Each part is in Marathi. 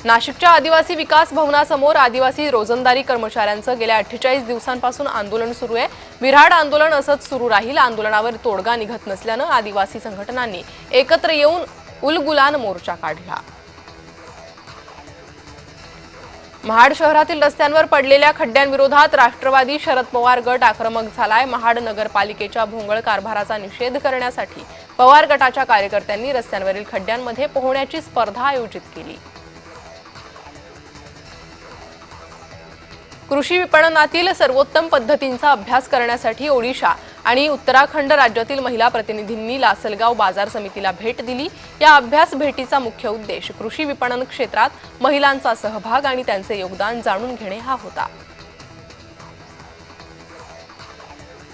नाशिकच्या आदिवासी विकास भवनासमोर आदिवासी रोजंदारी कर्मचाऱ्यांचं गेल्या 48 दिवसांपासून आंदोलन सुरू आहे। विराड आंदोलन असंच सुरू राहील। आंदोलनावर तोडगा निघत नसल्यानं आदिवासी संघटनांनी एकत्र येऊन उलगुलान मोर्चा काढला। महाड शहरातील रस्त्यांवर पडलेल्या खड्ड्यांविरोधात राष्ट्रवादी शरद पवार गट आक्रमक झालाय। महाड नगरपालिकेच्या भोंगळ कारभाराचा निषेध करण्यासाठी पवार गटाच्या कार्यकर्त्यांनी रस्त्यांवरील खड्ड्यांमध्ये पोहण्याची स्पर्धा आयोजित केली। कृषी विपणनातील सर्वोत्तम पद्धतींचा अभ्यास करण्यासाठी ओडिशा आणि उत्तराखंड राज्यातील महिला प्रतिनिधींनी लासलगाव बाजार समितीला भेट दिली। या अभ्यास भेटीचा मुख्य उद्देश कृषी विपणन क्षेत्रात महिलांचा सहभाग आणि त्यांचे योगदान जाणून घेणे हा होता।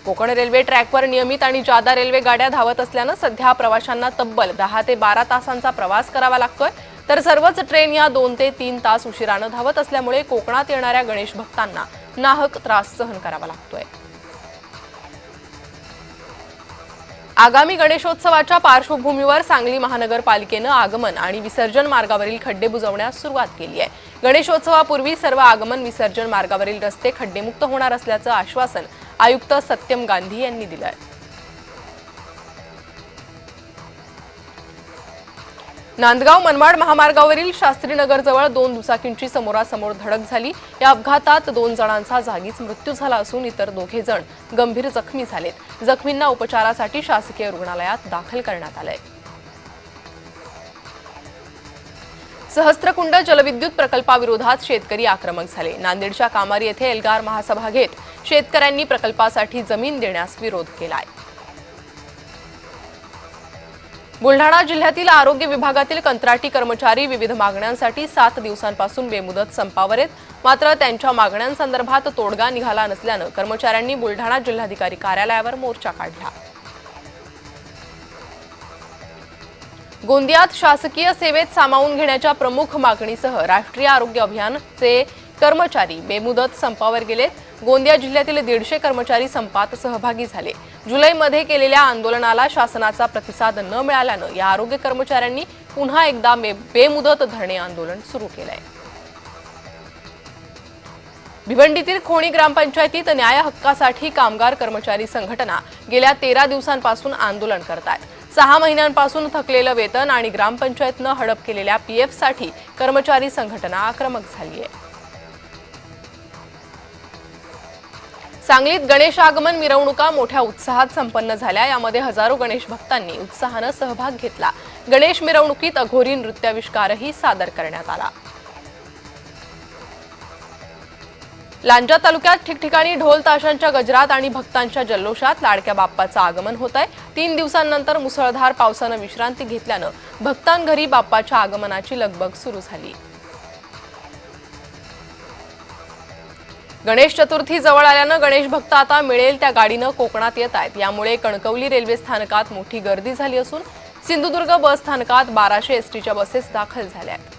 कोकण रेल्वे ट्रॅकवर नियमित आणि जादा रेल्वे गाड्या धावत असल्याने सध्या प्रवाशांना तब्बल 10 ते 12 तासांचा प्रवास करावा लागतोय, तर सर्वच ट्रेन या 2 ते 3 तास उशिराने धावत असल्यामुळे कोकणात येणाऱ्या गणेश भक्तांना नाहक त्रास सहन करावा लागतोय। आगामी गणेशोत्सवाच्या पार्श्वभूमीवर सांगली महानगरपालिकेने आगमन आणि विसर्जन मार्गावरील खड्डे बुजवण्यास सुरुवात केली आहे। गणेशोत्सवापूर्वी सर्व आगमन विसर्जन मार्गावरील रस्ते खड्डेमुक्त होणार असल्याचं आश्वासन आयुक्त सत्यम गांधी यांनी दिलं आहे। नांदगाव मनमाड महामार्गावरील शास्त्रीनगरजवळ 2 दुचाकींची समोरासमोर धडक झाली। या अपघातात 2 जणांचा जागीच मृत्यू झाला असून इतर 2 जण गंभीर जखमी झालेत। जखमींना उपचारासाठी शासकीय रुग्णालयात दाखल करण्यात आलंय। सहस्त्रकुंड जलविद्युत प्रकल्पाविरोधात शेतकरी आक्रमक झाले। नांदेडच्या कामारी येथे एल्गार महासभा घेत शेतकऱ्यांनी प्रकल्पासाठी जमीन देण्यास विरोध केलाय। बुलढाणा जिल्ह्यातील आरोग्य विभागातील कंत्राटी कर्मचारी विविध मागण्यांसाठी 7 दिवसांपासून बेमुदत संपावर आहेत। मात्र त्यांच्या मागण्यांसंदर्भात तोडगा निघाला नसल्याने कर्मचाऱ्यांनी बुलढाणा जिल्हाधिकारी कार्यालयावर मोर्चा काढला। गोंदियात शासकीय सेवेत सामावून घेण्याच्या प्रमुख मागणीसह राष्ट्रीय आरोग्य अभियानचे कर्मचारी बेमुदत संपावर गेलेत। गोंदिया जिल्ह्यातील 150 कर्मचारी संपात सहभागी झाले। जुलैमध्ये केलेल्या आंदोलनाला शासनाचा प्रतिसाद न मिळाल्याने या आरोग्य कर्मचाऱ्यांनी पुन्हा एकदा बेमुदत धरणे आंदोलन सुरू केलंय। भिवंडीतील खोणी ग्रामपंचायतीत न्याय हक्कासाठी कामगार कर्मचारी संघटना गेल्या 13 दिवसांपासून आंदोलन करतायत। 6 महिन्यांपासून थकलेलं वेतन आणि ग्रामपंचायतनं हडप केलेल्या पीएफ साठी कर्मचारी संघटना आक्रमक झाली आहे। सांगलीत गणेश आगमन मिरवणुका मोठ्या उत्साहात संपन्न झाल्या। यामध्ये हजारो गणेश भक्तांनी उत्साहाने सहभाग घेतला। गणेश मिरवणुकीत अघोरी नृत्याविष्कारही सादर करण्यात आला। लांजा तालुक्यात ठिकठिकाणी ढोल ताशांच्या गजरात आणि भक्तांच्या जल्लोषात लाडक्या बाप्पाचं आगमन होत आहे। 3 दिवसांनंतर मुसळधार पावसाने विश्रांती घेतल्यानं भक्तांघरी बाप्पाच्या आगमनाची लगबग सुरू झाली। गणेश चतुर्थी जवळ आल्यानं गणेश भक्त आता मिळेल त्या गाडीनं कोकणात येत आहेत। यामुळे कणकवली रेल्वे स्थानकात मोठी गर्दी झाली असून सिंधुदुर्ग बस स्थानकात 1200 एसटीच्या बसेस दाखल झाल्या आहेत।